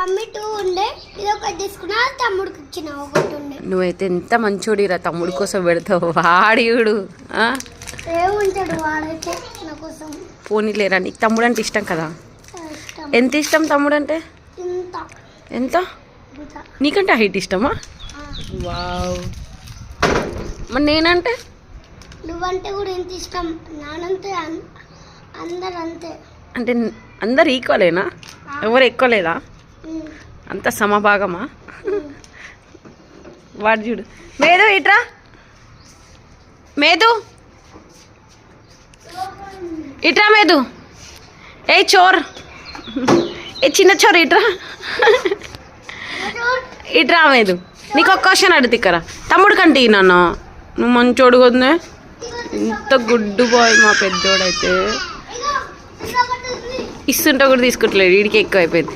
Mummy 2 ఉండే ఇది ఒకటి తీసుకున్నా తమ్ముడికి ఇచ్చిన ఒకటి ఉండే. నువ్వైతే ఎంత మంచోడిరా తమ్ముడి కోసం పెడతావు వాడియుడు ఏముంటాడు వాడైతే నా కోసం. పోనీలేరా నీకు తమ్ముడు అంటే ఇష్టం కదా? ఇష్టం. ఎంత ఇష్టం తమ్ముడు అంటే? ఇంత ఎంత? ఇంత. నీకంటే హైట్ ఇష్టమా? వావ్. మరి నేనంటే? నువ్వంటే కూడా ఎంత ఇష్టం. నానంతే అందరు అంతే. అంటే అందరు ఈక్వలేనా? ఎవరు ఎక్కువ లేదా? అంత సమభాగమా? వాడు చూడు. మేదు ఇట్రా, మేదు ఇట్రా, మేదు ఏ చోర్, ఏ చిన్న చోర్ ఇట్రా, ఇట్రా మేదు. నీకు ఒక క్వశ్చన్ అడుగుతా ఇక్కడ. తమ్ముడు కంటే నాన్న నువ్వు మంచోడు కదనే. ఇంత గుడ్డు బాయ్ మా పెద్దోడైతే. ఇస్తుంటే కూడా తీసుకుంటలేడు, వీడికి ఎక్కువ అయిపోయింది.